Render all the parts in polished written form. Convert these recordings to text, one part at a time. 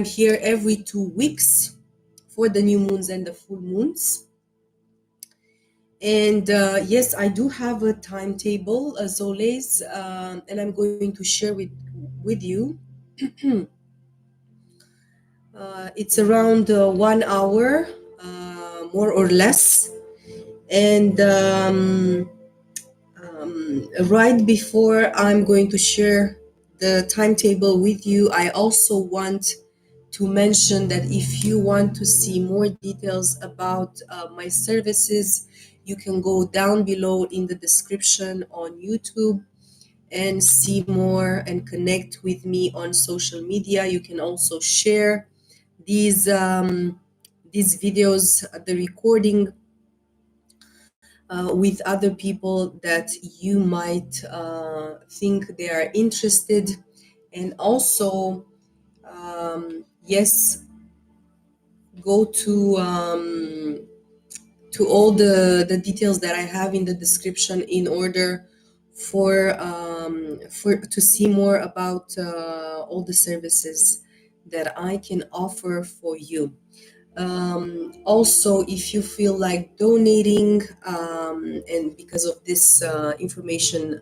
here every 2 weeks for the new moons and the full moons. And yes, I do have a timetable as always, and I'm going to share with you. It's around 1 hour, more or less. And right before I'm going to share the timetable with you, I also want to mention that if you want to see more details about my services, you can go down below in the description on YouTube and see more and connect with me on social media. You can also share these videos, the recording, with other people that you might think they are interested. And also, yes, go to all the details that I have in the description in order for to see more about all the services that I can offer for you. Also, if you feel like donating, and because of this information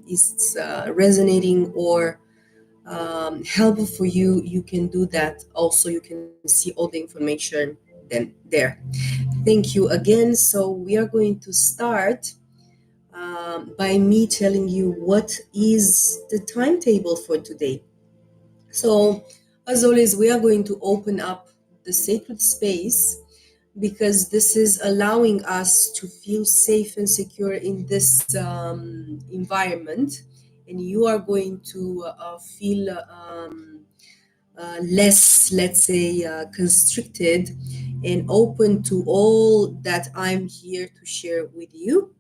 is resonating or helpful for you, you can do that. Also, you can see all the information then there. Thank you again. So we are going to start by me telling you what is the timetable for today. So, as always, we are going to open up the sacred space because this is allowing us to feel safe and secure in this environment, and you are going to feel less, let's say, constricted and open to all that I'm here to share with you.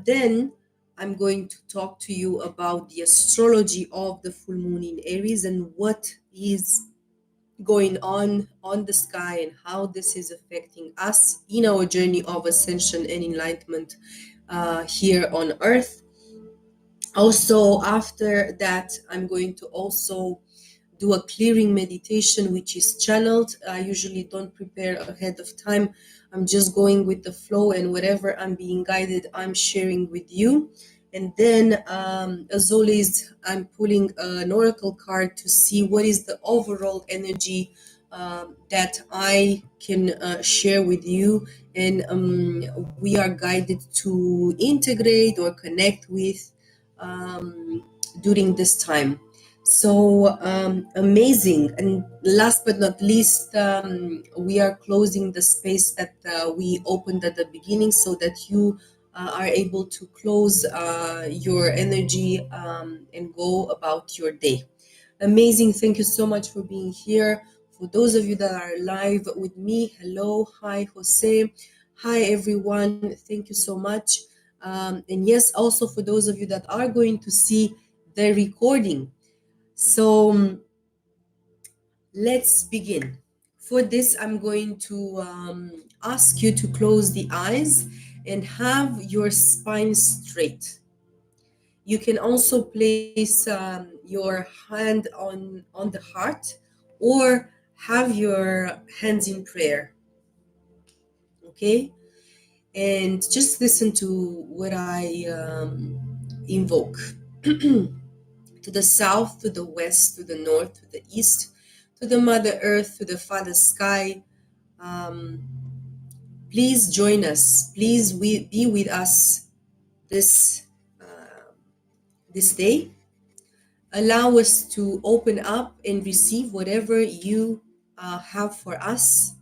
Then I'm going to talk to you about the astrology of the full moon in Aries and what is going on the sky and how this is affecting us in our journey of ascension and enlightenment here on earth. Also, after that, I'm going to also do a clearing meditation, which is channeled. I usually don't prepare ahead of time. I'm just going with the flow, and whatever I'm being guided, I'm sharing with you. And then, as always, I'm pulling an oracle card to see what is the overall energy that I can share with you. And we are guided to integrate or connect with during this time. So amazing. And last but not least, we are closing the space that we opened at the beginning so that you are able to close your energy and go about your day. Amazing. Thank you so much for being here. For those of you that are live with me, hello. Hi, Jose. Hi, everyone. Thank you so much. And yes, also for those of you that are going to see the recording. So let's begin. For this, I'm going to ask you to close the eyes and have your spine straight. You can also place your hand on the heart or have your hands in prayer. Okay? And just listen to what I invoke. To the south, to the west, to the north, to the east, to the Mother Earth, to the Father Sky. Please join us. Please be with us this day. Allow us to open up and receive whatever you have for us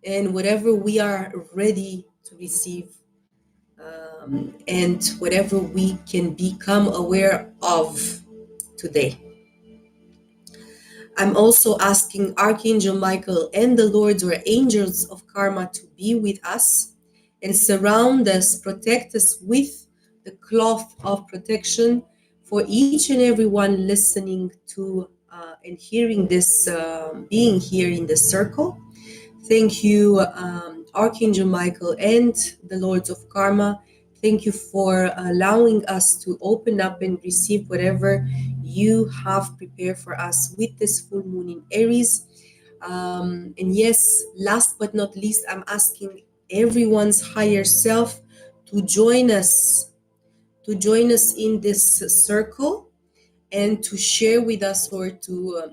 and whatever we are ready to receive, and whatever we can become aware of today. I'm also asking Archangel Michael and the Lords or angels of karma to be with us and surround us, protect us with the cloth of protection for each and every one listening to and hearing this, being here in the circle. Thank you, Archangel Michael and the Lords of Karma. Thank you for allowing us to open up and receive whatever you have prepared for us with this full moon in Aries. And yes, last but not least, I'm asking everyone's higher self to join us in this circle and to share with us, or to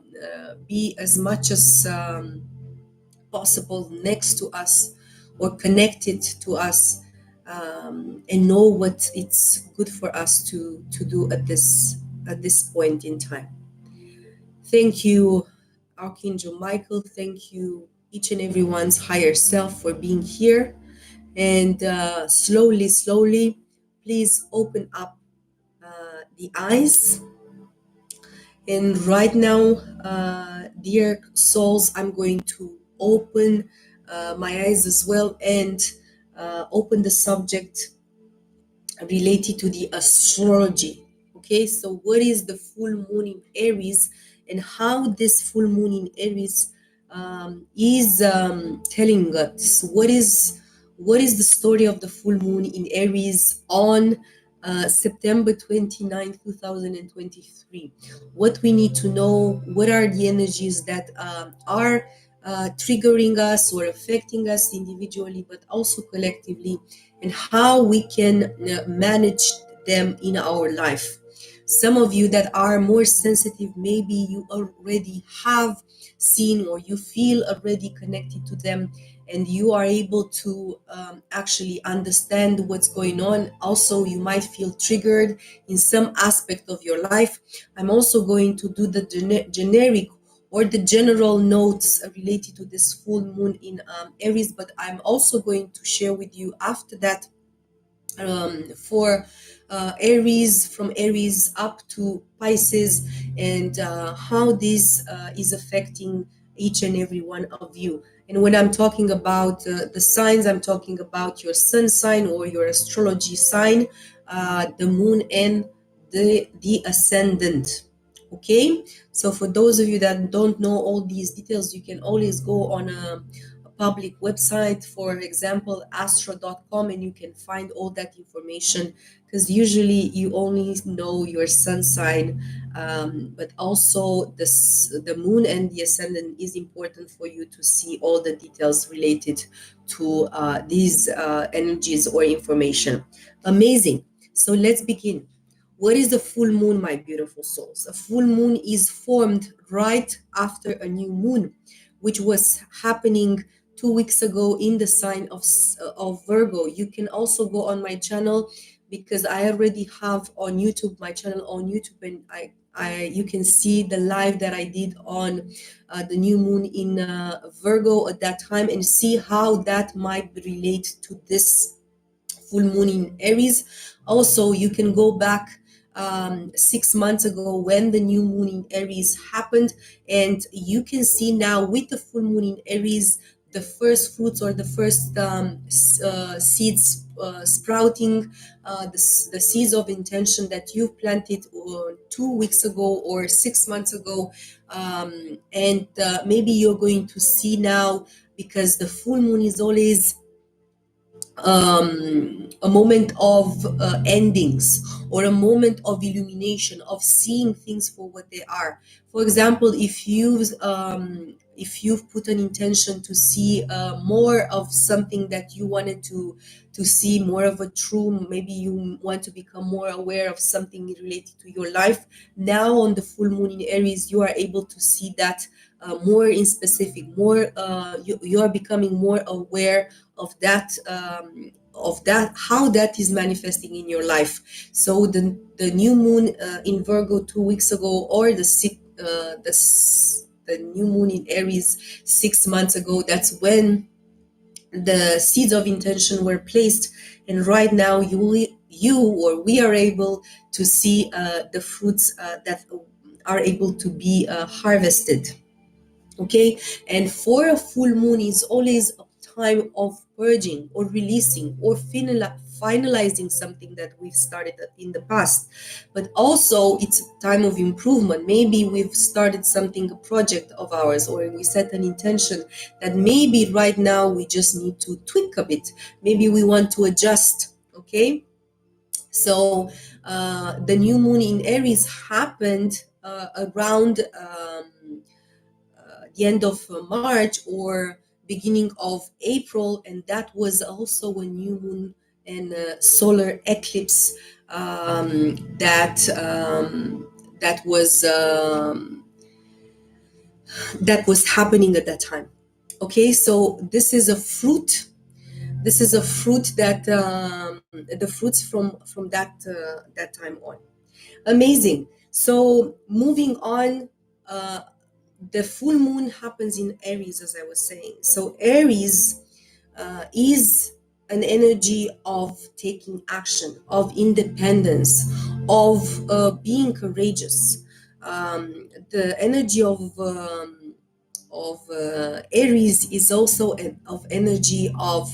be as much as possible next to us or connected to us, and know what it's good for us to do at this point in time. Thank you, Archangel Michael. Thank you, each and everyone's higher self, for being here. And slowly, please open up the eyes. And right now, dear souls, I'm going to open my eyes as well, and open the subject related to the astrology. Okay, so what is the full moon in Aries, and how this full moon in Aries is telling us what is the story of the full moon in Aries on September 29th, 2023. What we need to know, what are the energies that are triggering us or affecting us individually, but also collectively, and how we can manage them in our life. Some of you that are more sensitive, maybe you already have seen, or you feel already connected to them, and you are able to actually understand what's going on. Also, you might feel triggered in some aspect of your life. I'm also going to do the generic or the general notes related to this full moon in Aries, but I'm also going to share with you after that for Aries, from Aries up to Pisces, and how this is affecting each and every one of you. And when I'm talking about the signs, I'm talking about your sun sign or your astrology sign, the moon, and the ascendant. Okay, so for those of you that don't know all these details, you can always go on a public website, for example astro.com, and you can find all that information, because usually you only know your sun sign, but also the moon and the ascendant is important for you to see all the details related to these energies or information. Amazing. So let's begin. What is a full moon, my beautiful souls? A full moon is formed right after a new moon, which was happening 2 weeks ago in the sign of Virgo. You can also go on my channel, because I already have on YouTube, my channel on YouTube, and you can see the live that I did on the new moon in Virgo at that time, and see how that might relate to this full moon in Aries. Also, you can go back 6 months ago when the new moon in Aries happened, and you can see now with the full moon in Aries the first fruits, or the first seeds sprouting, the seeds of intention that you've planted 2 weeks ago or 6 months ago, and maybe you're going to see now, because the full moon is always a moment of endings, or a moment of illumination, of seeing things for what they are. For example, if you've put an intention to see more of something that you wanted to see, more of a true, maybe you want to become more aware of something related to your life, now on the full moon in Aries you are able to see that more in specific, more you are becoming more aware of that, how that is manifesting in your life. So the new moon in Virgo 2 weeks ago, or the new moon in Aries 6 months ago, that's when the seeds of intention were placed, and right now we are able to see the fruits that are able to be harvested. Okay, and for a full moon is always a time of purging or releasing or finalizing something that we've started in the past, but also it's a time of improvement. Maybe we've started something, a project of ours, or we set an intention that maybe right now we just need to tweak a bit, maybe we want to adjust. Okay, so the new moon in Aries happened around the end of March or beginning of April, and that was also a new moon and a solar eclipse that was happening at that time. Okay, so this is a fruit that the fruits from that time on. Amazing. So moving on, uh, the full moon happens in Aries, as I was saying. So Aries is an energy of taking action, of independence, of being courageous. The energy of Aries is also of energy of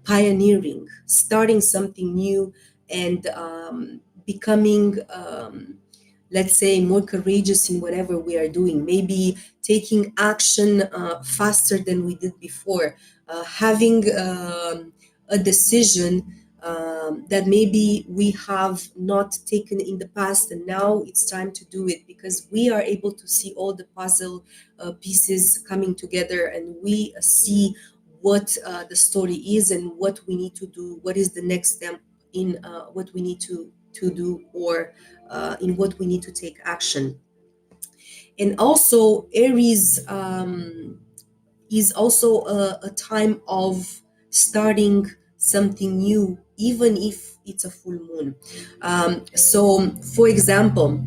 pioneering, starting something new, and becoming, let's say, more courageous in whatever we are doing. Maybe taking action faster than we did before, having a decision that maybe we have not taken in the past, and now it's time to do it because we are able to see all the puzzle pieces coming together, and we see what the story is and what we need to do, what is the next step in what we need to do, or in what we need to take action. And also Aries is also a time of starting something new, even if it's a full moon. So for example,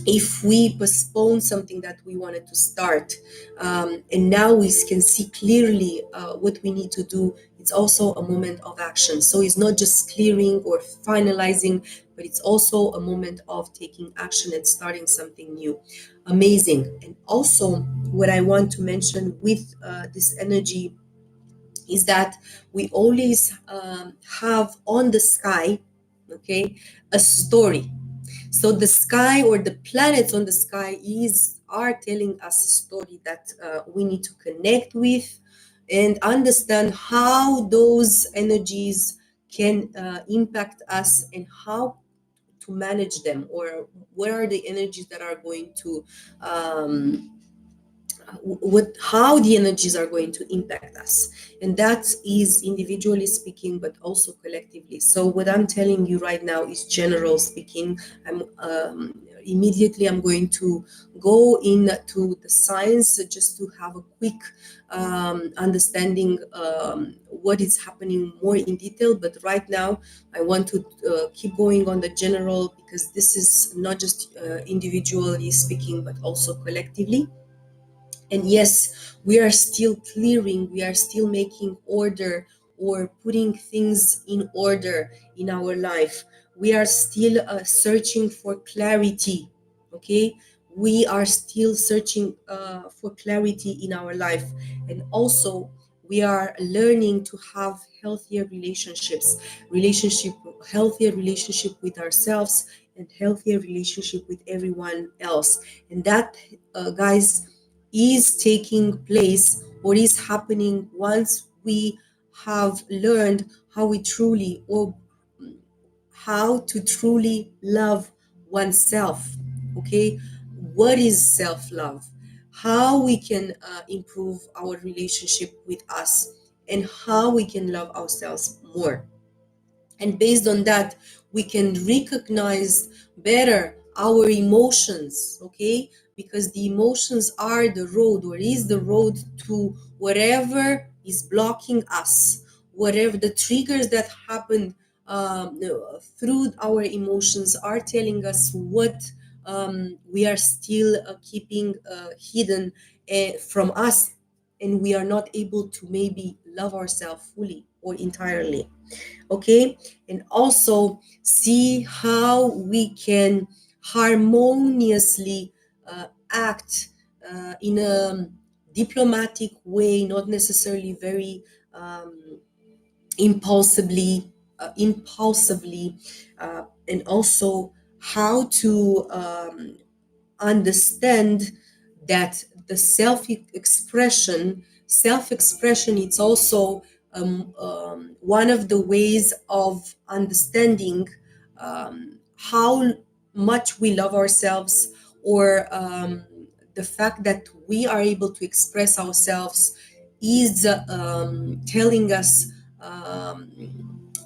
if we postpone something that we wanted to start, and now we can see clearly what we need to do, it's also a moment of action. So it's not just clearing or finalizing, but it's also a moment of taking action and starting something new. Amazing. And also, what I want to mention with this energy is that we always have on the sky, okay, a story. So the sky or the planets on the sky are telling us a story that we need to connect with and understand how those energies can impact us and how to manage them, or what are the energies that are going to what how the energies are going to impact us, and that is individually speaking but also collectively. So what I'm telling you right now is general speaking. I'm immediately I'm going to go into the science just to have a quick understanding what is happening more in detail, but right now I want to keep going on the general, because this is not just individually speaking but also collectively. And yes, we are still clearing, we are still making order or putting things in order in our life. We are still searching for clarity, okay? We are still searching for clarity in our life. And also, we are learning to have healthier relationship, healthier relationship with ourselves, and healthier relationship with everyone else. And that, guys, is taking place or is happening once we have learned how we truly, or how to truly love oneself. Okay, what is self-love, how we can improve our relationship with us, and how we can love ourselves more. And based on that, we can recognize better our emotions, okay? Because the emotions are the road, or is the road to whatever is blocking us, whatever the triggers that happen through our emotions are telling us what we are still keeping hidden from us, and we are not able to maybe love ourselves fully or entirely. Okay, and also see how we can harmoniously act in a diplomatic way, not necessarily very impulsively, and also how to understand that the self expression, it's also one of the ways of understanding how much we love ourselves, or the fact that we are able to express ourselves is telling us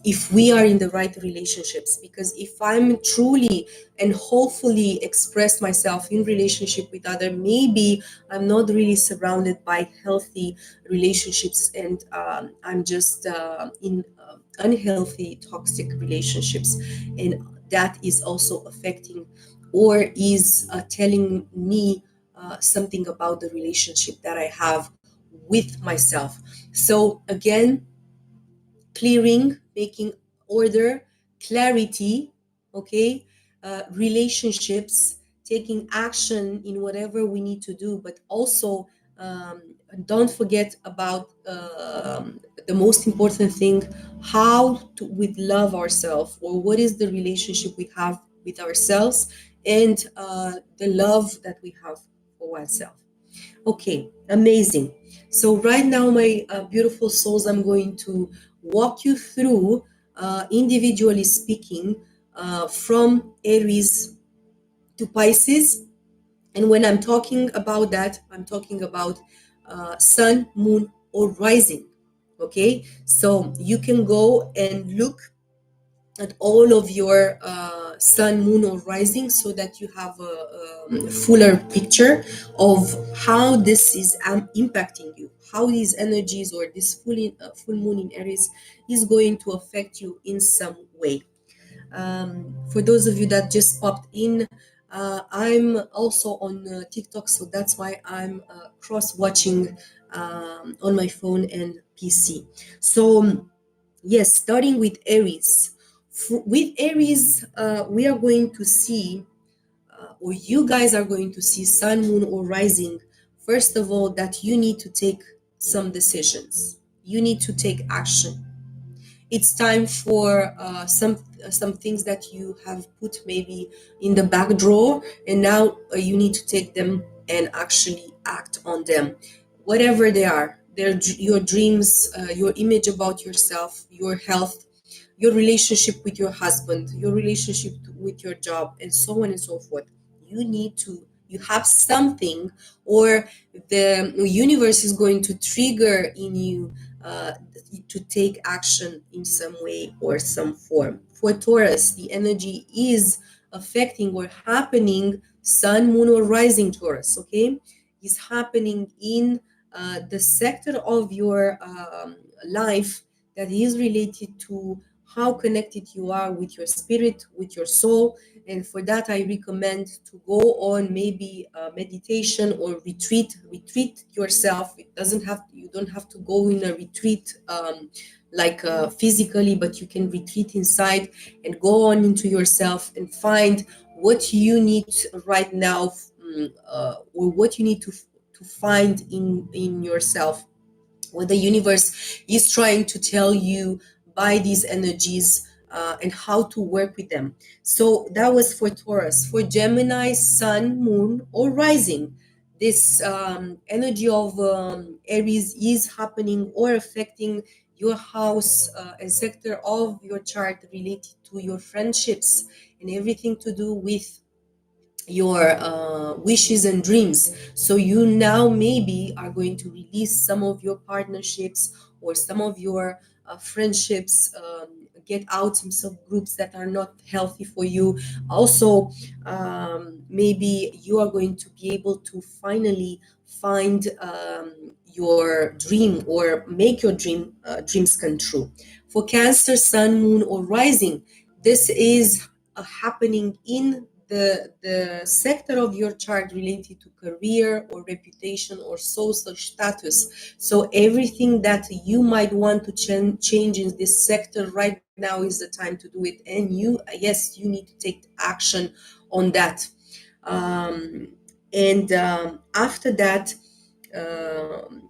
if we are in the right relationships. Because if I'm truly and hopefully express myself in relationship with other, maybe I'm not really surrounded by healthy relationships, and I'm just in unhealthy toxic relationships, and that is also affecting or is telling me something about the relationship that I have with myself. So again, clearing, making order, clarity, okay, relationships, taking action in whatever we need to do, but also um, don't forget about the most important thing, how to with love ourselves, or what is the relationship we have with ourselves, and the love that we have for oneself. Okay, amazing. So right now, my beautiful souls, I'm going to walk you through, individually speaking, from Aries to Pisces. And when I'm talking about that, I'm talking about sun, moon, or rising. Okay, so you can go and look at all of your sun, moon, or rising, so that you have a fuller picture of how this is impacting you, how these energies or this full moon in Aries is going to affect you in some way. For those of you that just popped in, I'm also on TikTok, so that's why I'm cross watching on my phone and PC. So yes, starting with Aries. With Aries, we are going to see, or you guys are going to see, sun, moon, or rising. First of all, that you need to take some decisions. You need to take action. It's time for some things that you have put maybe in the back drawer, and now you need to take them and actually act on them, whatever they are. They're your dreams, your image about yourself, your health, your relationship with your husband, your relationship with your job, and so on and so forth. You have something, or the universe is going to trigger in you to take action in some way or some form. For Taurus, the energy is affecting or happening sun, moon, or rising Taurus, okay, is happening in the sector of your life that is related to how connected you are with your spirit, with your soul. And for that, I recommend to go on maybe meditation or retreat yourself. It doesn't have you don't have to go in a retreat like physically, but you can retreat inside and go on into yourself and find what you need right now, or what you need to find in yourself, what the universe is trying to tell you by these energies, and how to work with them. So that was for Taurus. For Gemini, sun, moon, or rising, this energy of Aries is happening or affecting your house and sector of your chart related to your friendships and everything to do with your wishes and dreams. So you now maybe are going to release some of your partnerships or some of your friendships, get out some subgroups that are not healthy for you. Also, maybe you are going to be able to finally find your dream or make your dreams come true. For Cancer, sun, moon, or rising, this is happening in the sector of your chart related to career or reputation or social status. So everything that you might want to change in this sector right now is the time to do it. And yes, you need to take action on that. And after that, um,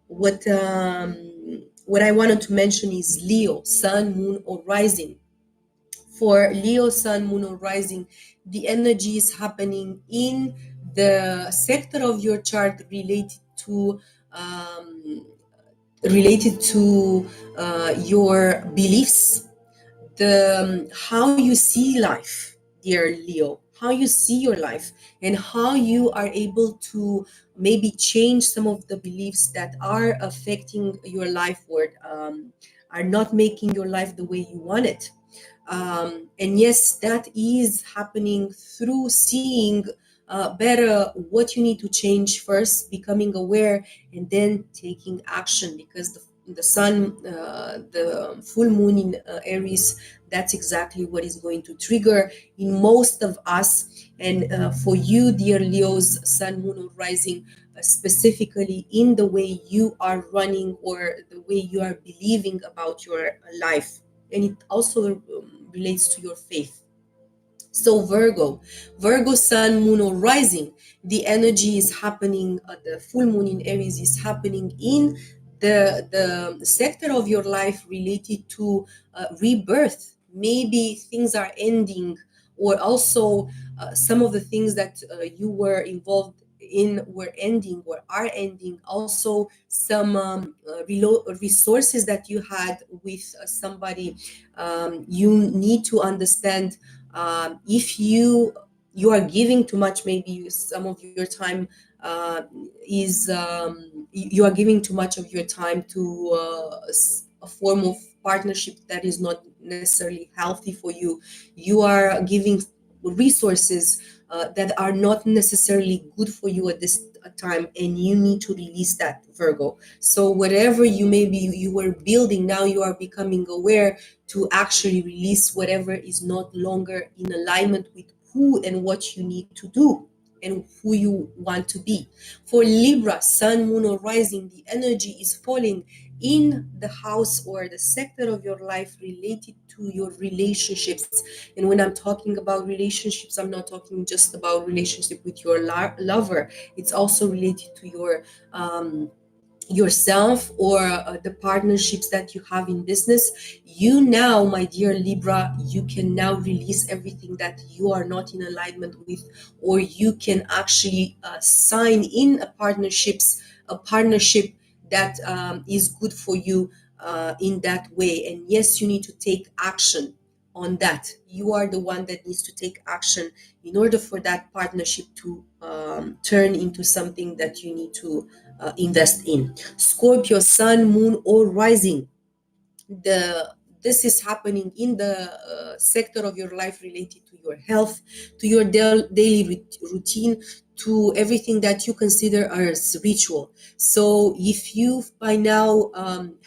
what I wanted to mention is Leo, sun, moon, or rising. For Leo, sun, moon, or rising, the energy is happening in the sector of your chart um, related to your beliefs, the how you see life, dear Leo, how you see your life, and how you are able to maybe change some of the beliefs that are affecting your life, or are not making your life the way you want it. And yes, that is happening through seeing better what you need to change first, becoming aware, and then taking action. Because the sun, the full moon in Aries, that's exactly what is going to trigger in most of us. And for you, dear Leos, sun, moon, or rising, specifically in the way you are running or the way you are believing about your life. And it also relates to your faith. So Virgo sun, moon, or rising, the energy is happening, the full moon in Aries is happening in the sector of your life related to rebirth. Maybe things are ending, or also some of the things that you were involved in were ending or are ending. Also, some resources that you had with somebody, you need to understand, if you are giving too much, maybe some of your time is you are giving too much of your time to a form of partnership that is not necessarily healthy for you. You are giving resources that are not necessarily good for you at this time, and you need to release that, Virgo. So whatever you maybe you were building, now you are becoming aware to actually release whatever is not longer in alignment with who and what you need to do and who you want to be. For Libra, sun, moon, or rising, the energy is falling in the house or the sector of your life related to your relationships. And when I'm talking about relationships, I'm not talking just about relationship with your lover. It's also related to um, yourself, or the partnerships that you have in business. You now, my dear Libra, you can now release everything that you are not in alignment with, or you can actually sign in a partnership that is good for you in that way. And yes, you need to take action on that. You are the one that needs to take action in order for that partnership to turn into something that you need to invest in. Scorpio, sun, moon, or rising, the this is happening in the sector of your life related to your health, to your daily routine, to everything that you consider as ritual. So if you by now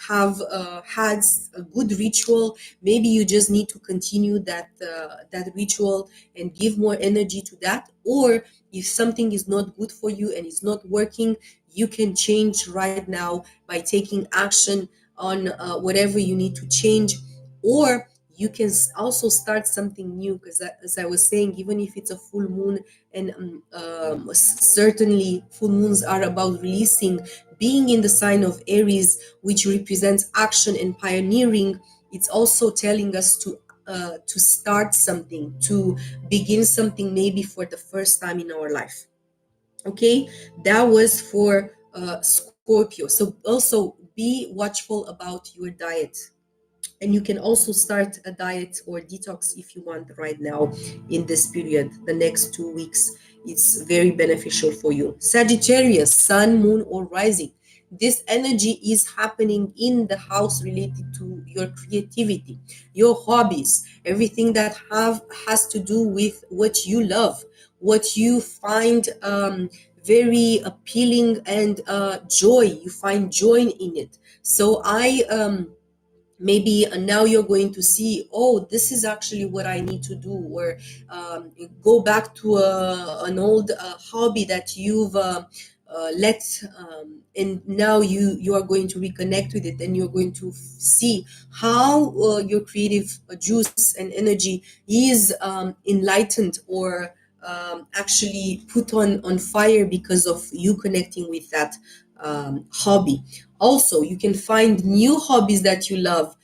have had a good ritual, maybe you just need to continue that ritual and give more energy to that. Or if something is not good for you and it's not working, you can change right now by taking action on whatever you need to change. Or you can also start something new, because as I was saying, even if it's a full moon, and certainly full moons are about releasing, being in the sign of Aries, which represents action and pioneering, it's also telling us to start something, to begin something, maybe for the first time in our life. Okay, that was for Scorpio. So also be watchful about your diet, and you can also start a diet or detox if you want right now in this period. The next 2 weeks, it's very beneficial for you. Sagittarius, sun, moon, or rising, this energy is happening in the house related to your creativity, your hobbies, everything that has to do with what you love, what you find very appealing, and joy, you find joy in it. So I maybe now you're going to see, oh, this is actually what I need to do. Or go back to an old hobby that you've let, and now you are going to reconnect with it, and you're going to see how your creative juice and energy is enlightened, or actually put on fire because of you connecting with that hobby. Also, you can find new hobbies that you love.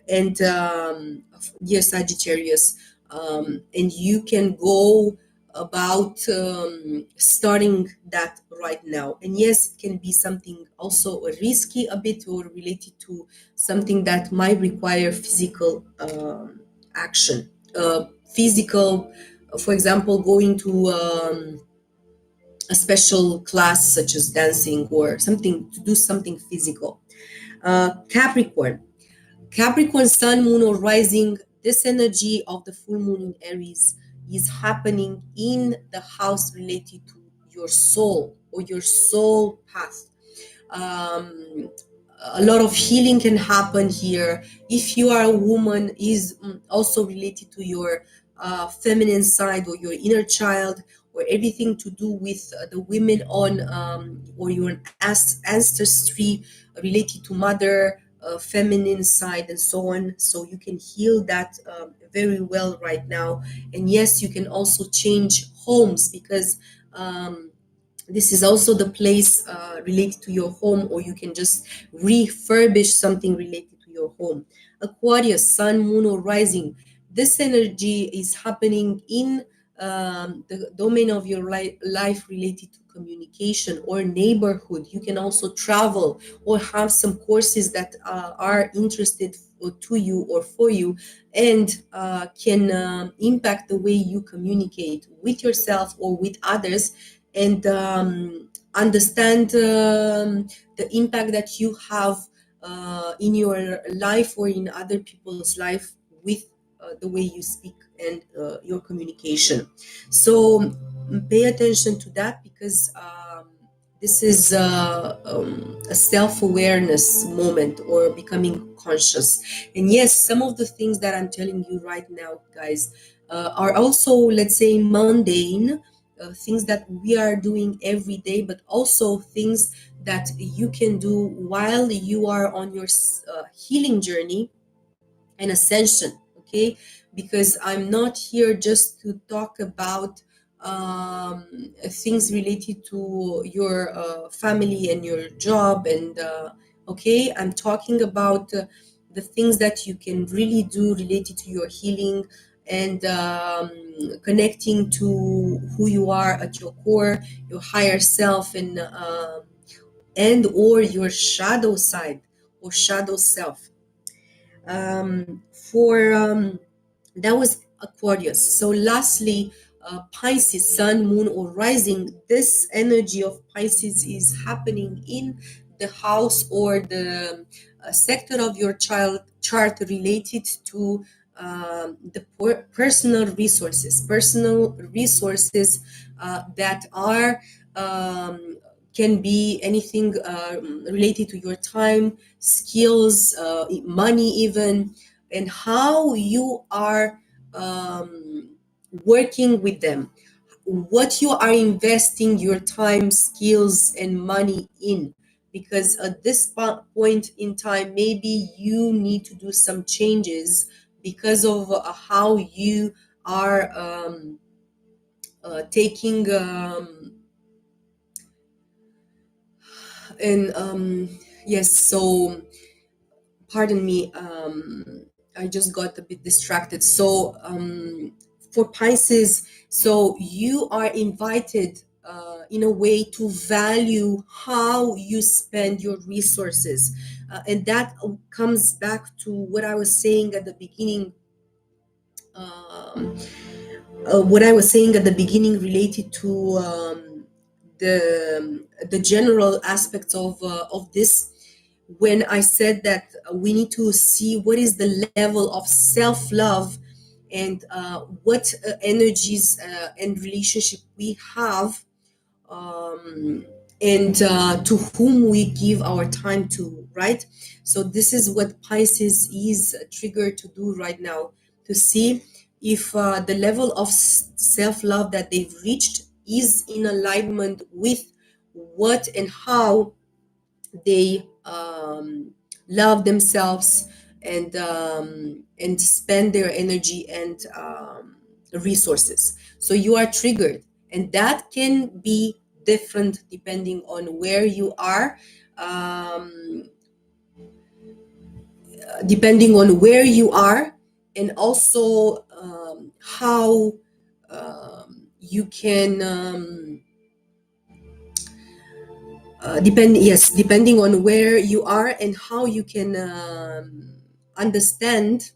And Dear Sagittarius, and you can go about starting that right now. And yes, it can be something also risky a bit, or related to something that might require physical action. physical, for example, going to a special class such as dancing or something, to do something physical. Capricorn. Capricorn, sun, moon, or rising, this energy of the full moon in Aries is happening in the house related to your soul or your soul path. Um, a lot of healing can happen here. If you are a woman, is also related to your feminine side or your inner child, or everything to do with the women on or your ancestry related to mother, feminine side, and so on. So you can heal that very well right now. And yes, you can also change homes, because this is also the place related to your home, or you can just refurbish something related to your home. Aquarius, sun, moon, or rising, this energy is happening in the domain of your life related to communication or neighborhood. You can also travel or have some courses that are interested to you or for you, and can impact the way you communicate with yourself or with others, and understand the impact that you have in your life or in other people's life with the way you speak and your communication. So pay attention to that, because this is a self-awareness moment, or becoming conscious. And yes, some of the things that I'm telling you right now, guys, are also, let's say, mundane, things that we are doing every day, but also things that you can do while you are on your healing journey and ascension. Okay, because I'm not here just to talk about things related to your family and your job, and okay, I'm talking about the things that you can really do related to your healing, and connecting to who you are at your core, your higher self, and or your shadow side or shadow self. For That was Aquarius. So lastly, Pisces, sun, moon, or rising, this energy of Pisces is happening in the house or the sector of your child chart related to the personal resources that are can be anything related to your time, skills, money, even, and how you are working with them, what you are investing your time, skills, and money in. Because at this point in time, maybe you need to do some changes because of how you are taking and yes, so pardon me, I just got a bit distracted. So for Pisces, so you are invited in a way to value how you spend your resources, and that comes back to what I was saying at the beginning, um, related to the general aspects of this, when I said that we need to see what is the level of self-love, and what energies and relationship we have, um, and to whom we give our time to, right? So this is what Pisces is triggered to do right now, to see if the level of self-love that they've reached is in alignment with what and how they love themselves, and spend their energy and resources. So you are triggered, and that can be different depending on where you are, um, and also how you can depending on where you are and how you can understand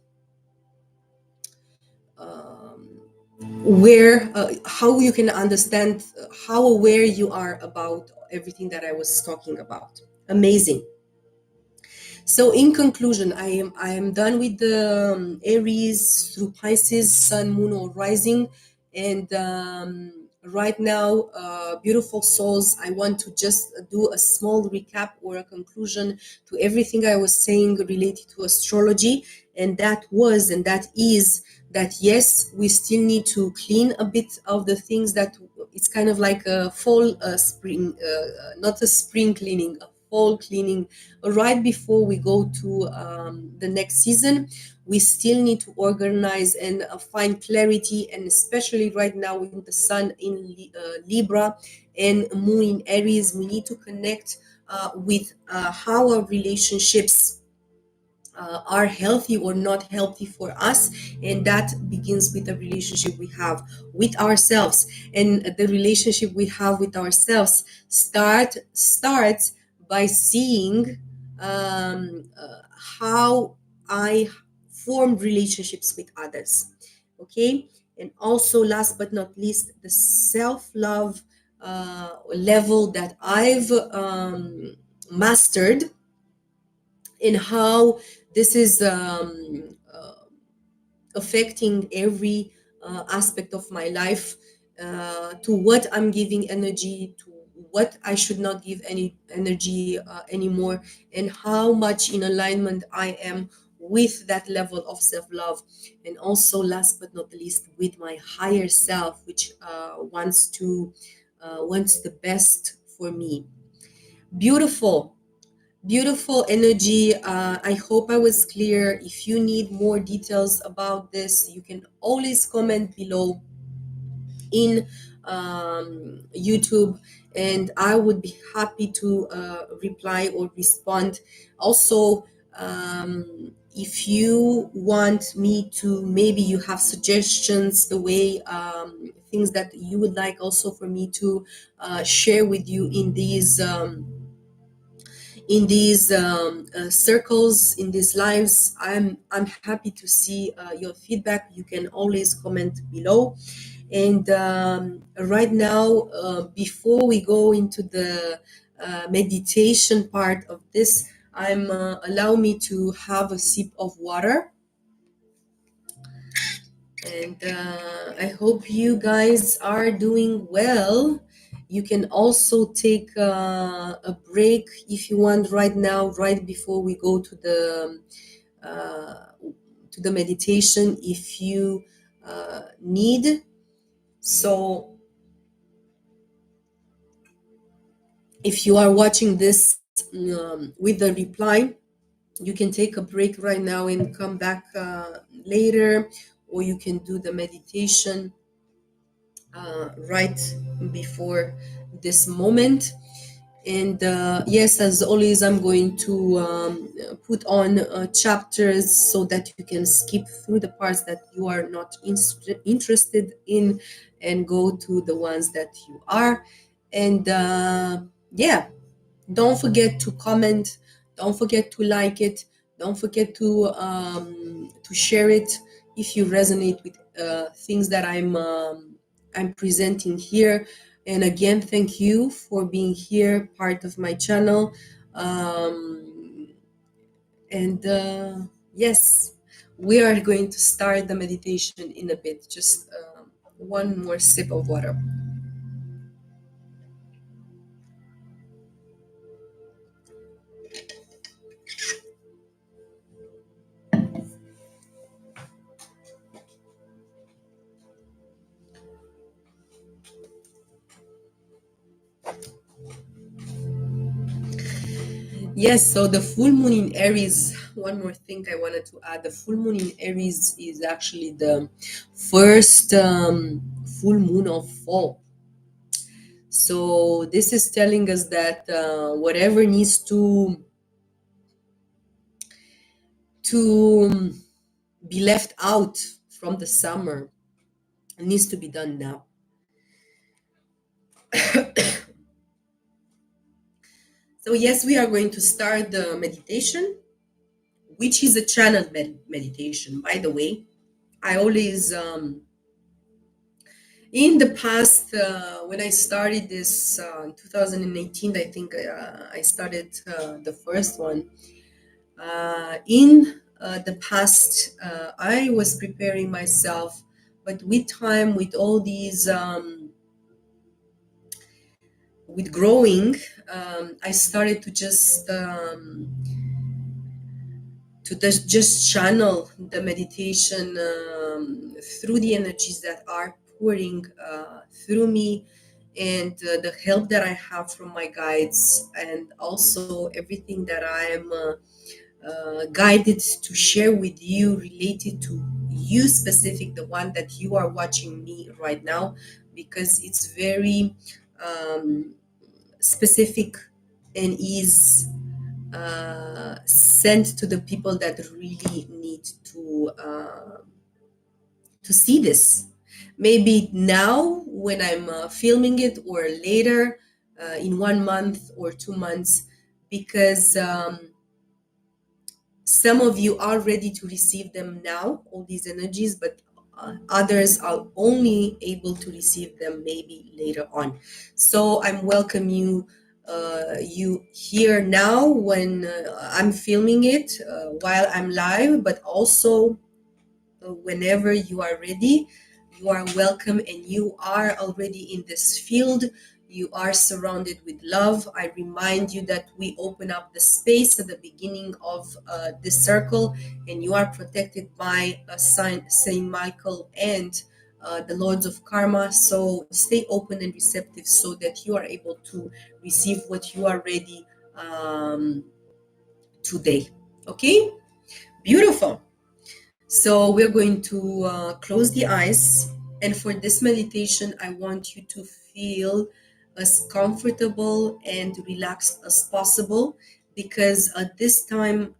where how you can understand how aware you are about everything that I was talking about. Amazing. So in conclusion, I am done with the Aries through Pisces, Sun, Moon, or Rising, and right now, beautiful souls, I want to just do a small recap or a conclusion to everything I was saying related to astrology, and that was and that is that yes, we still need to clean a bit of the things that it's kind of like a fall, spring, not a spring cleaning, a fall cleaning right before we go to the next season. We still need to organize and find clarity, and especially right now with the sun in Libra and moon in Aries, we need to connect with how our relationships are healthy or not healthy for us, and that begins with the relationship we have with ourselves. And the relationship we have with ourselves starts by seeing how I form relationships with others. Okay, and also last but not least, the self-love level that I've mastered, and how this is affecting every aspect of my life, to what I'm giving energy, to what I should not give any energy anymore, and how much in alignment I am with that level of self-love. And also last but not least, with my higher self, which wants the best for me. Beautiful. Beautiful energy. I hope I was clear. If you need more details about this, you can always comment below in YouTube, and I would be happy to reply or respond. Also, if you want me to, maybe you have suggestions, the way things that you would like also for me to share with you in these circles, in these lives, I'm happy to see your feedback. You can always comment below. And right now, before we go into the meditation part of this, I'm allow me to have a sip of water. And I hope you guys are doing well. You can also take a break if you want right now, right before we go uh, to the meditation, if you need. So if you are watching this with the reply, you can take a break right now and come back later, or you can do the meditation right before this moment. And yes, as always, I'm going to put on chapters so that you can skip through the parts that you are not interested in, and go to the ones that you are. And yeah, don't forget to comment, don't forget to like it, don't forget to share it if you resonate with things that I'm presenting here. And again, thank you for being here, part of my channel. And yes, we are going to start the meditation in a bit. Just one more sip of water. Yes, so the full moon in Aries, one more thing I wanted to add. The full moon in Aries is actually the first full moon of fall. So this is telling us that whatever needs to be left out from the summer needs to be done now. So yes, we are going to start the meditation, which is a channeled meditation, by the way. I always In the past, when I started this in 2018, I think I started the first one. In the past, I was preparing myself, but with time, with all these, with growing, I started to just channel the meditation through the energies that are pouring through me, and the help that I have from my guides, and also everything that I am guided to share with you related to you specific, the one that you are watching me right now, because it's very um, specific and is sent to the people that really need to see this. Maybe now when I'm filming it, or later in 1 month or 2 months, because some of you are ready to receive them now, all these energies, but others are only able to receive them maybe later on. So I'm welcome you here now when I'm filming it, while I'm live, but also whenever you are ready, you are welcome, and you are already in this field. You are surrounded with love. I remind you that we open up the space at the beginning of this circle, and you are protected by Saint Michael and the Lords of Karma. So stay open and receptive so that you are able to receive what you are ready today. Okay? Beautiful. So we're going to close the eyes. And for this meditation, I want you to feel as comfortable and relaxed as possible, because at this time,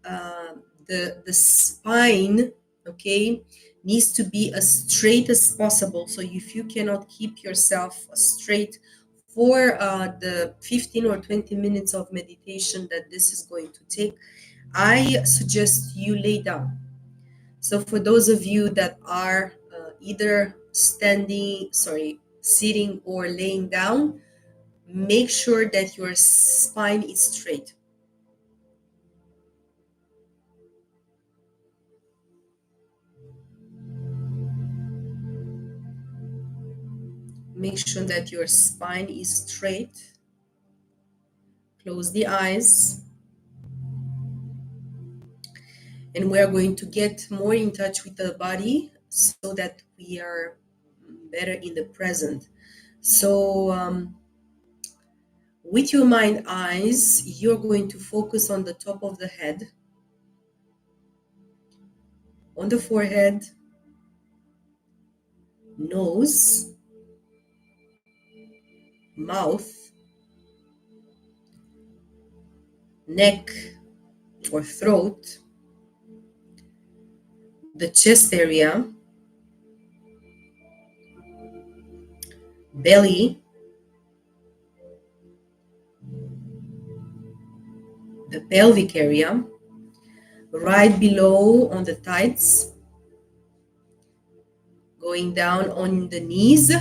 the spine, okay, needs to be as straight as possible. So if you cannot keep yourself straight for the 15 or 20 minutes of meditation that this is going to take, I suggest you lay down. So for those of you that are either sitting or laying down, make sure that your spine is straight. Make sure that your spine is straight. Close the eyes. And we're going to get more in touch with the body so that we are better in the present. So, with your mind eyes, you're going to focus on the top of the head, on the forehead, nose, mouth, neck or throat, the chest area, belly, the pelvic area, right below on the thighs, going down on the knees,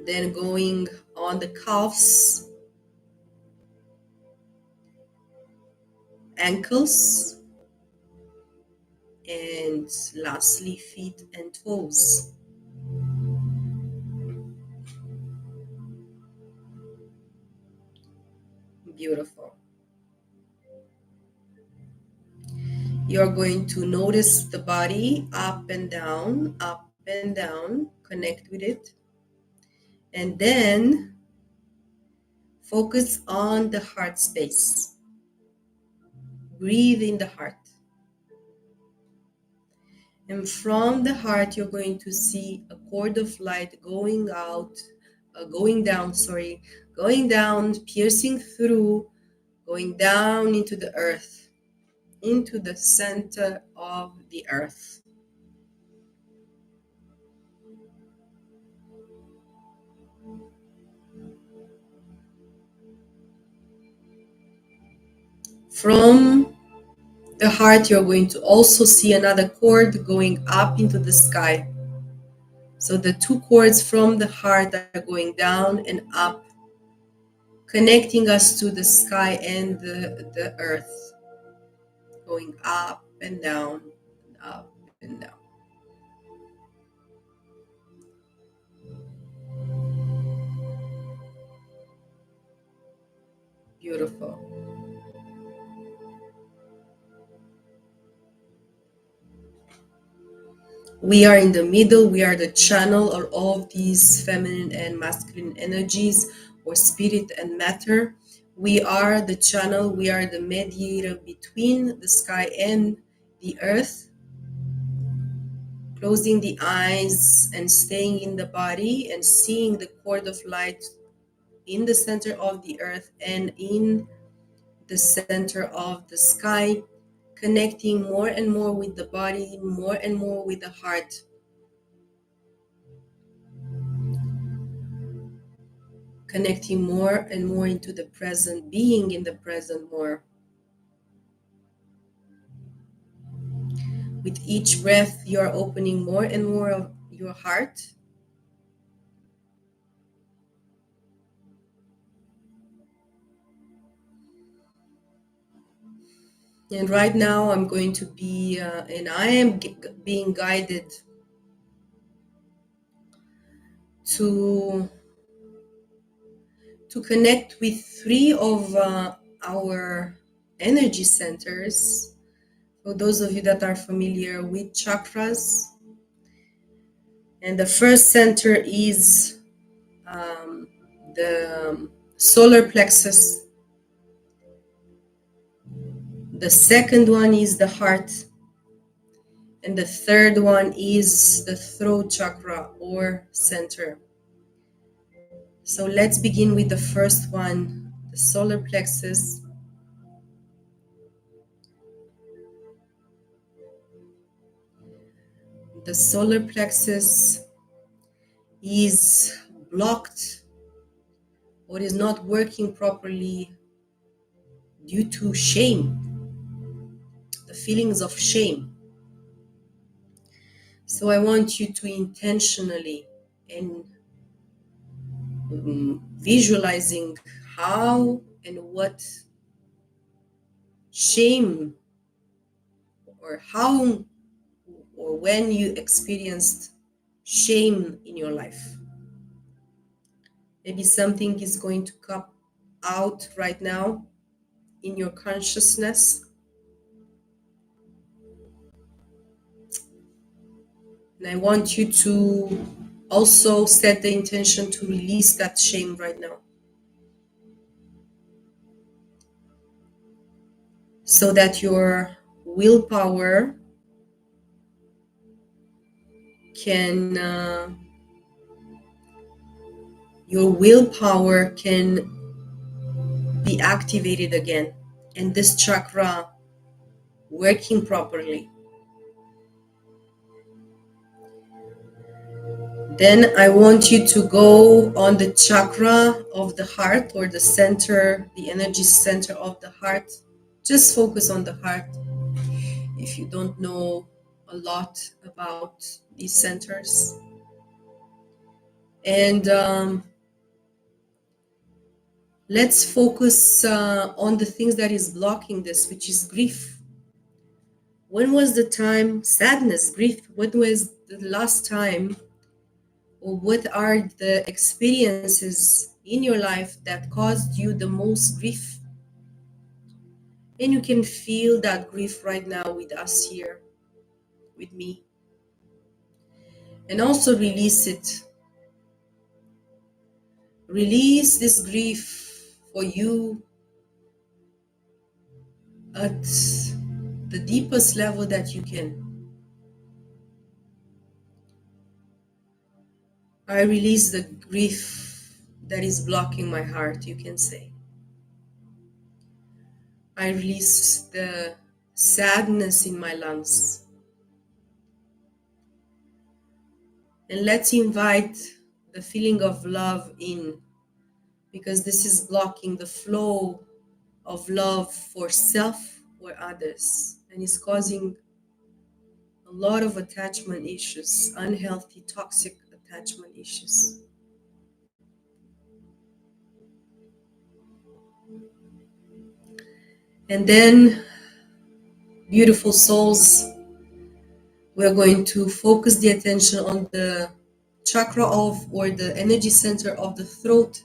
then going on the calves, ankles, and lastly, feet and toes. Beautiful. You're going to notice the body up and down, connect with it. And then focus on the heart space. Breathe in the heart. And from the heart, you're going to see a cord of light going down, piercing through, going down into the earth, into the center of the earth. From the heart, you're going to also see another cord going up into the sky. So the two cords from the heart are going down and up, connecting us to the sky and the earth, going up and down. Beautiful. We are in the middle, we are the channel of all these feminine and masculine energies, or spirit and matter. We are the channel, we are the mediator between the sky and the earth, closing the eyes and staying in the body and seeing the cord of light in the center of the earth and in the center of the sky, connecting more and more with the body, more and more with the heart. Connecting more and more into the present, being in the present more. With each breath, you are opening more and more of your heart. And right now, I'm going to be, and I am being guided to connect with three of our energy centers. For those of you that are familiar with chakras, and the first center is the solar plexus. The second one is the heart. And the third one is the throat chakra or center. So let's begin with the first one, the solar plexus. The solar plexus is blocked or is not working properly due to shame, the feelings of shame. So I want you to intentionally and visualizing how and what shame, or how or when you experienced shame in your life. Maybe something is going to come out right now in your consciousness. And I want you to also set the intention to release that shame right now, so that your willpower can be activated again, and this chakra working properly. Then I want you to go on the chakra of the heart, or the center, the energy center of the heart. Just focus on the heart. If you don't know a lot about these centers. And let's focus on the things that is blocking this, which is grief. When was the time, sadness, grief, when was the last time, or what are the experiences in your life that caused you the most grief? And you can feel that grief right now with us here, with me. And also release it. Release this grief for you at the deepest level that you can. I release the grief that is blocking my heart, you can say. I release the sadness in my lungs. And let's invite the feeling of love in, because this is blocking the flow of love for self or others. and is causing a lot of attachment issues, unhealthy, toxic attachment issues. And then, beautiful souls, we're going to focus the attention on the chakra of, or the energy center of the throat.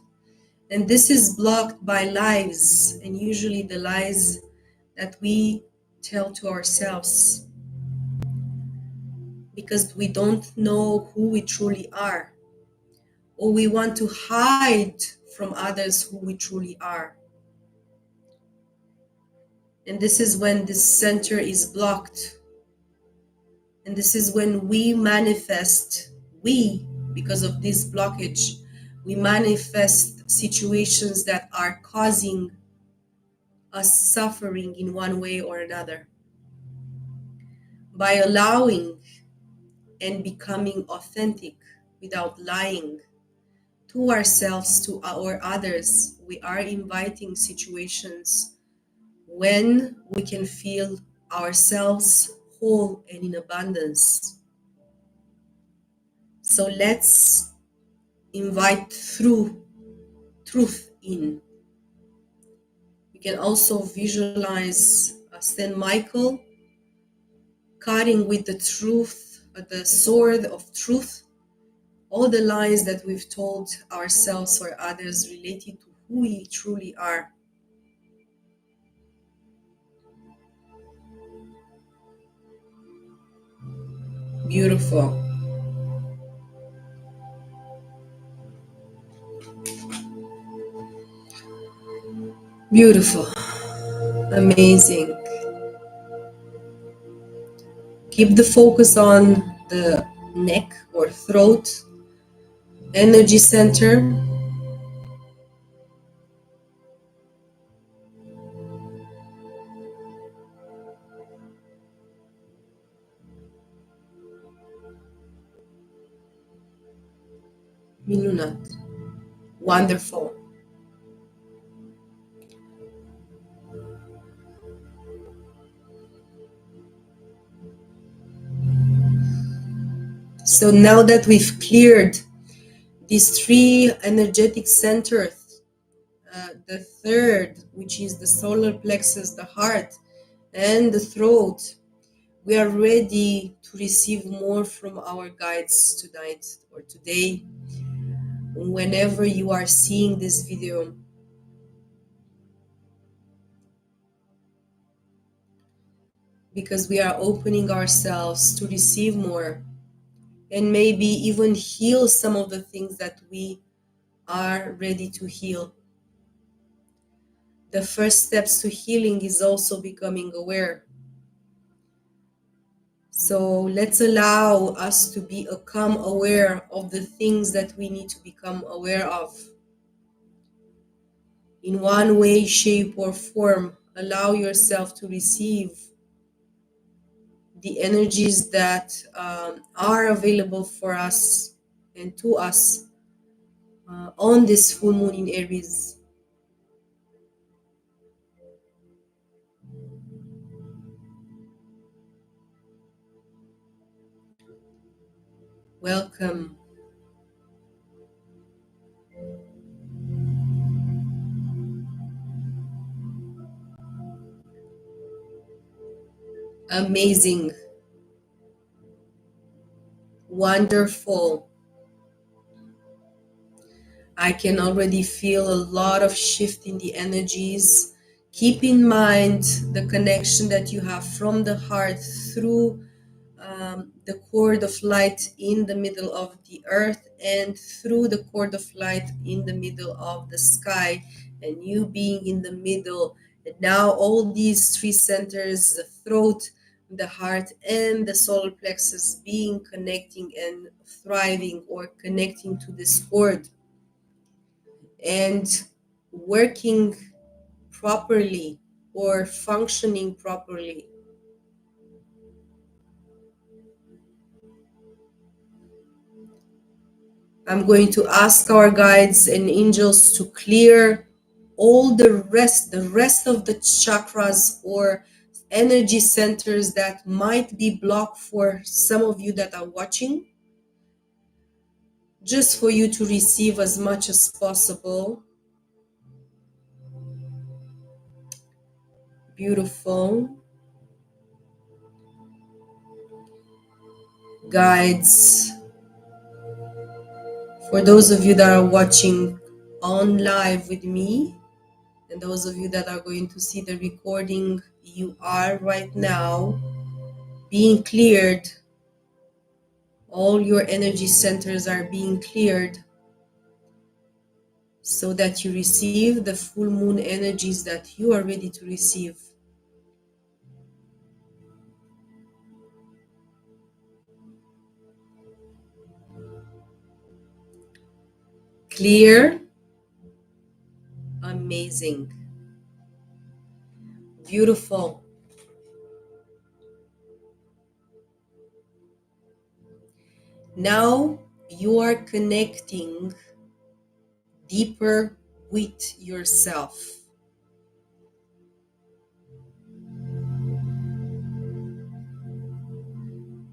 And this is blocked by lies, and usually the lies that we tell to ourselves, because we don't know who we truly are, or we want to hide from others who we truly are. And this is when this center is blocked. And this is when we manifest, because of this blockage, we manifest situations that are causing us suffering in one way or another. By allowing and becoming authentic without lying to ourselves, to our others, we are inviting situations when we can feel ourselves whole and in abundance. So let's invite through truth in. We can also visualize Saint Michael cutting with the truth, the sword of truth, all the lies that we've told ourselves or others related to who we truly are. Beautiful. Beautiful. Amazing. Keep the focus on the neck or throat energy center. Minunat. Wonderful. So now that we've cleared these three energetic centers, the third, which is the solar plexus, the heart, and the throat, we are ready to receive more from our guides tonight or today. Whenever you are seeing this video, because we are opening ourselves to receive more and maybe even heal some of the things that we are ready to heal. The first steps to healing is also becoming aware. So let's allow us to become aware of the things that we need to become aware of. In one way, shape, or form, allow yourself to receive the energies that are available for us and to us on this full moon in Aries. Welcome. Amazing. Wonderful. I can already feel a lot of shift in the energies. Keep in mind the connection that you have from the heart through the cord of light in the middle of the earth and through the cord of light in the middle of the sky, and you being in the middle. And now all these three centers, the throat, the heart, and the solar plexus, being connecting and thriving or connecting to this cord and working properly or functioning properly. I'm going to ask our guides and angels to clear all the rest of the chakras or energy centers that might be blocked for some of you that are watching, just for you to receive as much as possible. Beautiful. Guides. For those of you that are watching on live with me, and those of you that are going to see the recording, you are right now being cleared. All your energy centers are being cleared so that you receive the full moon energies that you are ready to receive. Clear. Amazing. Beautiful. Now you are connecting deeper with yourself.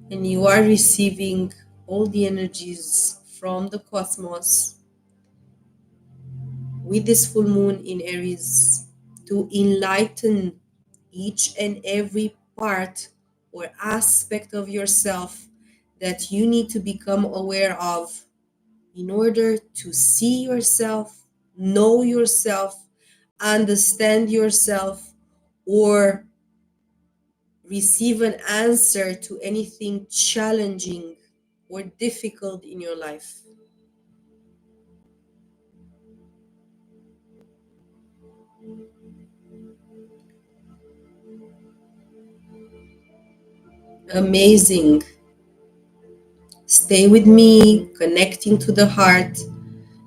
And you are receiving all the energies from the cosmos with this full moon in Aries to enlighten each and every part or aspect of yourself that you need to become aware of in order to see yourself, know yourself, understand yourself, or receive an answer to anything challenging or difficult in your life. Amazing. Stay with me, connecting to the heart,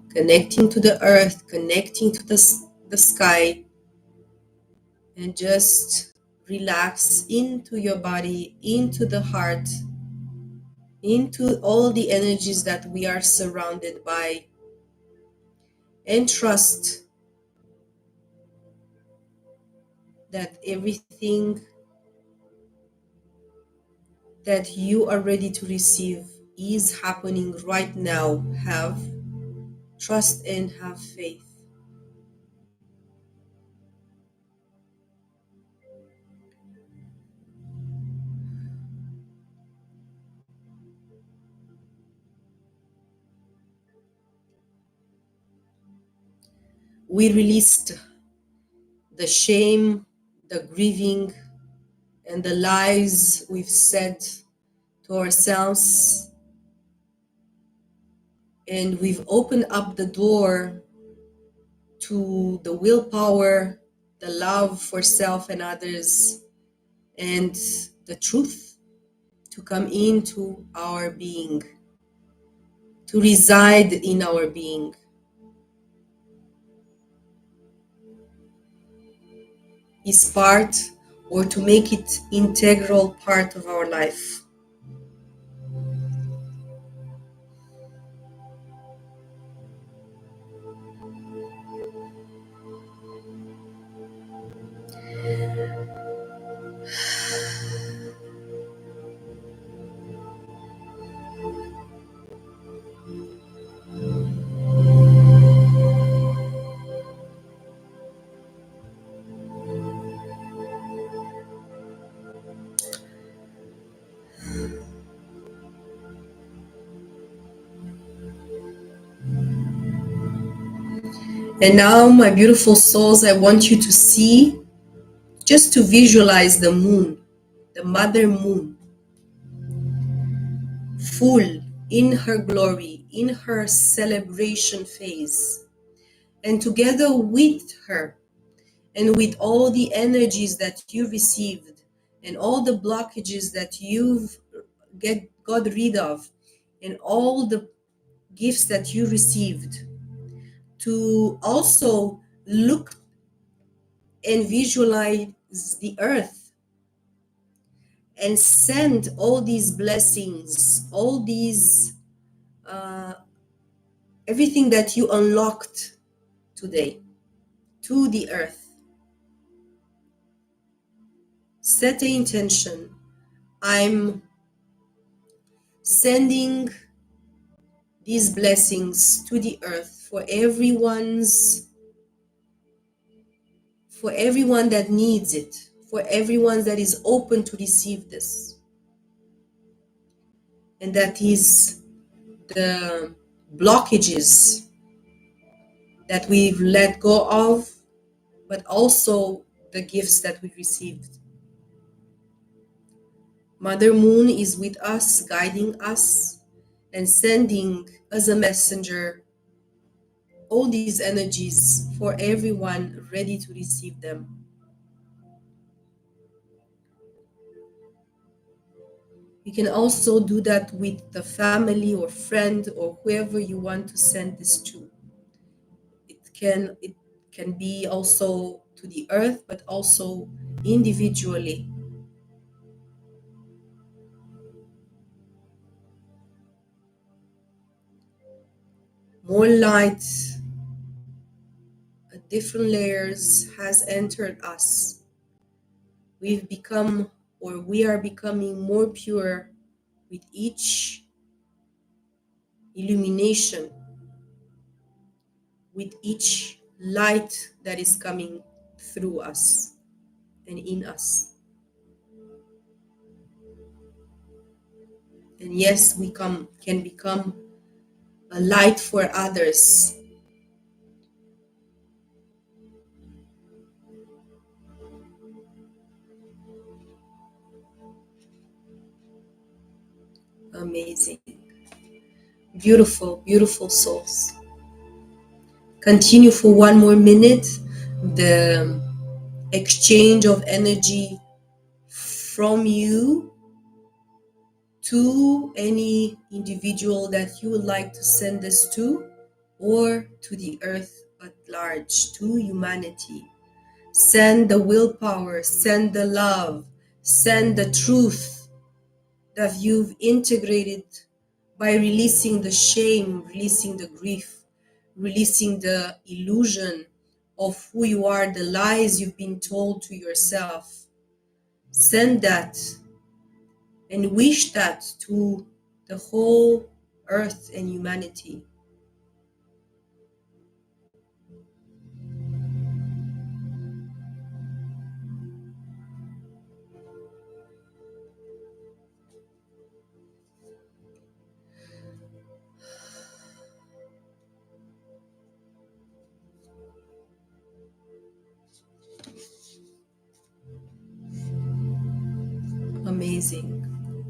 connecting to the earth, connecting to the sky, and just relax into your body, into the heart, into all the energies that we are surrounded by, and trust that everything that you are ready to receive is happening right now. Have trust and have faith. We released the shame, the grieving, and the lies we've said to ourselves, and we've opened up the door to the willpower, the love for self and others, and the truth to come into our being, to reside in our being. Is part, or to make it integral part of our life. And now, my beautiful souls, I want you to see, just to visualize the moon, the mother moon, full in her glory, in her celebration phase. And together with her, and with all the energies that you received, and all the blockages that you've got rid of, and all the gifts that you received, to also look and visualize the earth and send all these blessings, all these everything that you unlocked today to the earth. Set the intention. I'm sending these blessings to the earth for everyone that needs it, for everyone that is open to receive this, and that is the blockages that we've let go of, but also the gifts that we received. Mother Moon is with us, guiding us and sending as a messenger all these energies for everyone ready to receive them. You can also do that with the family or friend or whoever you want to send this to. It can be also to the earth, but also individually. More light at different layers has entered us. We've become, or we are becoming more pure with each illumination, with each light that is coming through us and in us. And yes, we can become a light for others. Amazing. Beautiful, beautiful souls. Continue for one more minute the exchange of energy from you to any individual that you would like to send this to, or to the earth at large, to humanity. Send the willpower, send the love, send the truth that you've integrated by releasing the shame, releasing the grief, releasing the illusion of who you are, the lies you've been told to yourself. Send that and wish that to the whole earth and humanity. Amazing.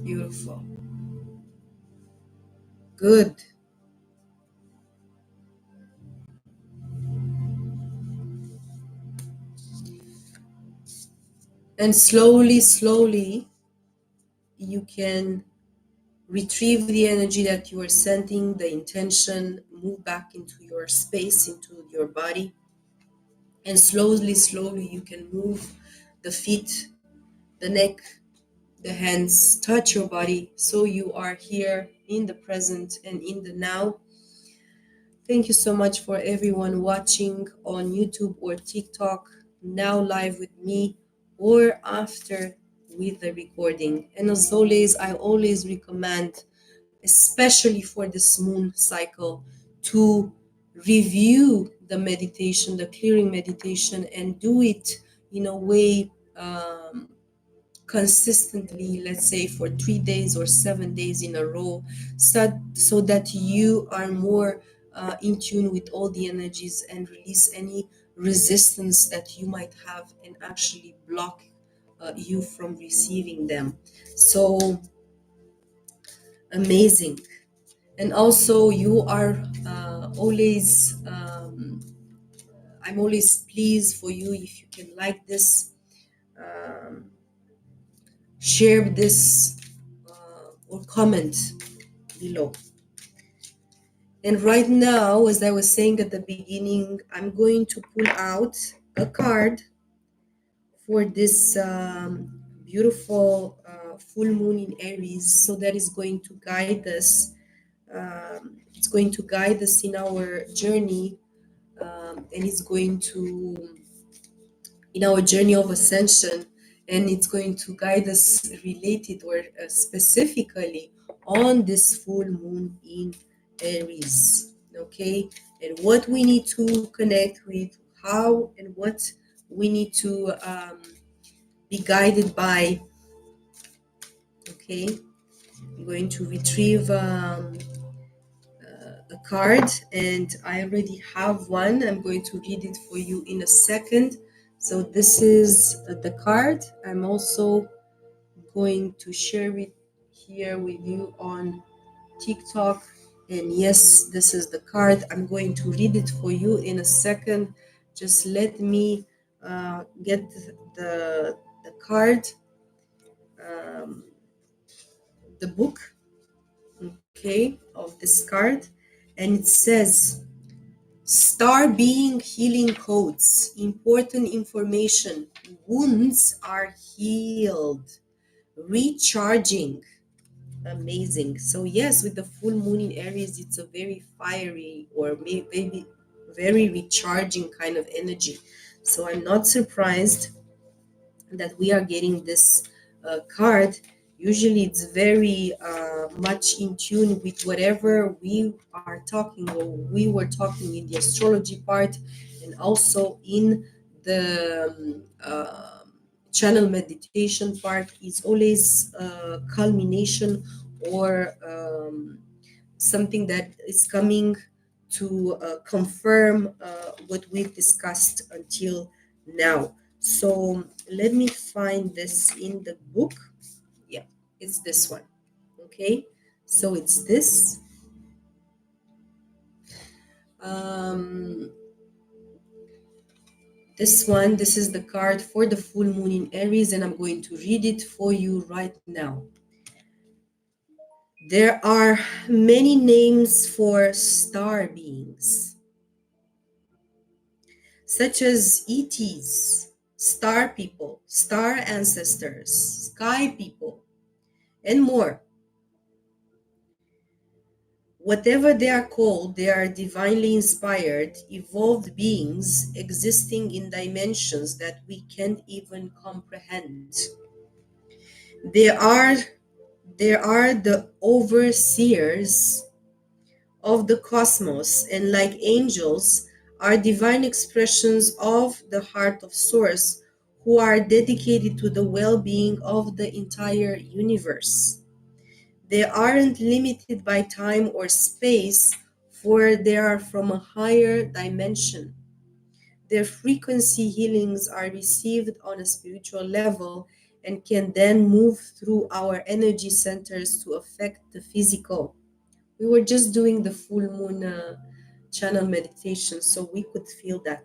Beautiful. Good. And slowly, slowly, you can retrieve the energy that you are sending, the intention, move back into your space, into your body. And slowly, slowly, you can move the feet, the neck, the hands, touch your body so you are here in the present and in the now. Thank you so much for everyone watching on YouTube or TikTok, now live with me or after with the recording. And as always, I always recommend, especially for this moon cycle, to review the meditation, the clearing meditation, and do it in a way consistently, let's say for 3 days or 7 days in a row, so that you are more in tune with all the energies and release any resistance that you might have and actually block you from receiving them. So amazing. And also you are always I'm always pleased for you if you can like this, share this, or comment below. And right now, as I was saying at the beginning, I'm going to pull out a card for this beautiful full moon in Aries. So that is going to guide us. It's going to guide us in our journey, and it's going to, in our journey of ascension, and it's going to guide us related or specifically on this full moon in Aries. Okay, and what we need to connect with, how and what we need to be guided by. Okay, I'm going to retrieve a card, and I already have one. I'm going to read it for you in a second. So this is the card. I'm also going to share it here with you on TikTok. And yes, this is the card. I'm going to read it for you in a second. Just let me get the card, um, the book, okay, of this card, and it says Star Being Healing Codes, important information. Wounds are healed, recharging. Amazing. So, yes, with the full moon in Aries, it's a very fiery or maybe very recharging kind of energy. So, I'm not surprised that we are getting this card. Usually it's very much in tune with whatever we are talking or we were talking in the astrology part, and also in the channel meditation part. Is always a culmination or something that is coming to confirm what we've discussed until now. So let me find this in the book. Yeah, it's this one. Okay, so it's this. Um, this one, this is the card for the full moon in Aries, and I'm going to read it for you right now. There are many names for star beings, such as ETs, star people, star ancestors, sky people, and more. Whatever they are called, they are divinely inspired, evolved beings existing in dimensions that we can't even comprehend. They are, they are the overseers of the cosmos, and like angels, are divine expressions of the heart of Source who are dedicated to the well being of the entire universe. They aren't limited by time or space, for they are from a higher dimension. Their frequency healings are received on a spiritual level and can then move through our energy centers to affect the physical. We were just doing the full moon channel meditation, so we could feel that.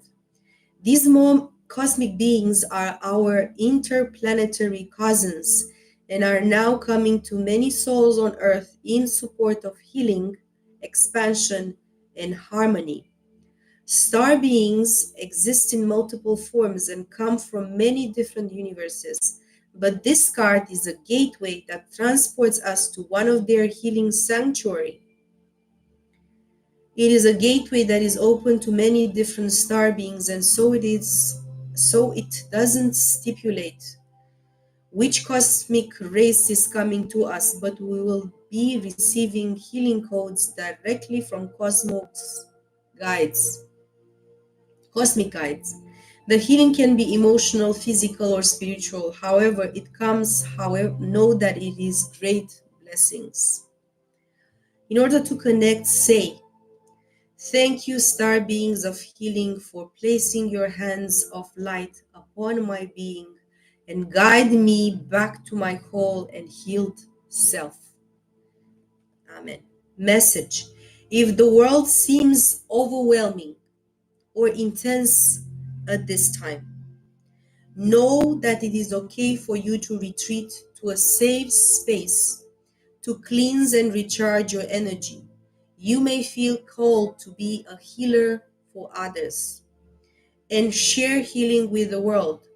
These more cosmic beings are our interplanetary cousins and are now coming to many souls on Earth in support of healing, expansion, and harmony. Star beings exist in multiple forms and come from many different universes, but this card is a gateway that transports us to one of their healing sanctuary. It is a gateway that is open to many different star beings, and so it doesn't stipulate which cosmic race is coming to us, but we will be receiving healing codes directly from guides, cosmic guides. The healing can be emotional, physical, or spiritual. However it comes, however, know that it is great blessings. In order to connect, say, thank you, star beings of healing, for placing your hands of light upon my being and guide me back to my whole and healed self. Amen. Message. If the world seems overwhelming or intense at this time, know that it is okay for you to retreat to a safe space to cleanse and recharge your energy. You may feel called to be a healer for others and share healing with the world,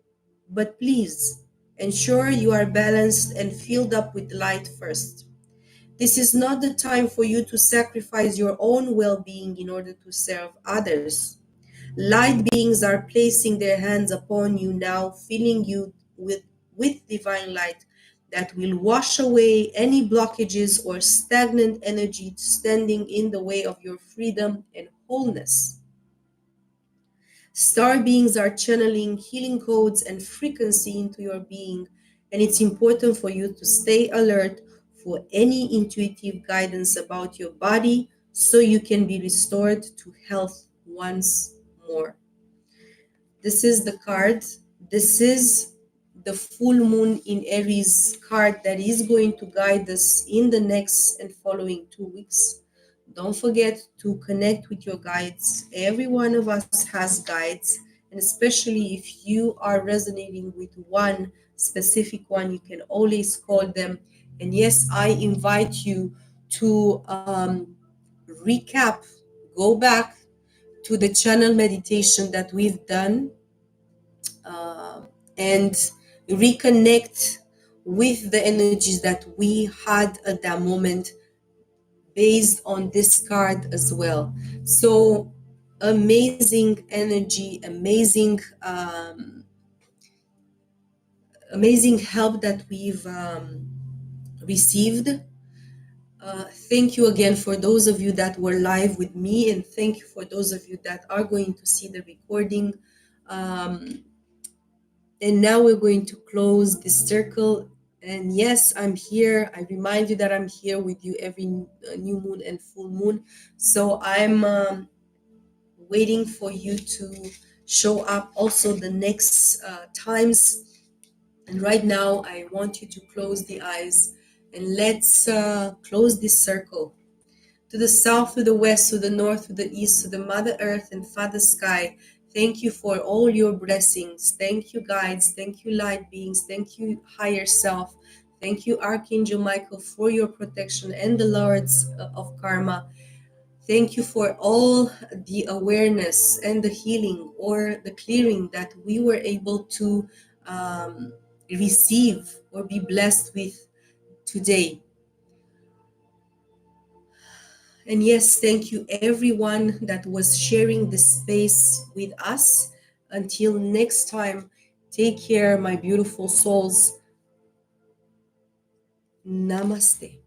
but please ensure you are balanced and filled up with light first. This is not the time for you to sacrifice your own well being in order to serve others. Light beings are placing their hands upon you now, filling you with divine light that will wash away any blockages or stagnant energy standing in the way of your freedom and wholeness. Star beings are channeling healing codes and frequency into your being, and it's important for you to stay alert for any intuitive guidance about your body so you can be restored to health once more. This is the card. This is the full moon in Aries card that is going to guide us in the next and following 2 weeks. Don't forget to connect with your guides. Every one of us has guides, and especially if you are resonating with one specific one, you can always call them. And yes, I invite you to recap, go back to the channel meditation that we've done, uh, and reconnect with the energies that we had at that moment based on this card as well. So amazing energy, amazing help that we've received. Thank you again for those of you that were live with me, and thank you for those of you that are going to see the recording. And now we're going to close this circle. And yes, I'm here. I remind you that I'm here with you every new moon and full moon. So I'm waiting for you to show up also the next times. And right now, I want you to close the eyes and let's close this circle. To the south, to the west, to the north, to the east, to the Mother Earth and Father Sky. Thank you for all your blessings. Thank you, guides. Thank you, light beings. Thank you, higher self. Thank you, Archangel Michael, for your protection and the Lords of Karma. Thank you for all the awareness and the healing or the clearing that we were able to receive or be blessed with today. And yes, thank you everyone that was sharing this space with us. Until next time, take care, my beautiful souls. Namaste.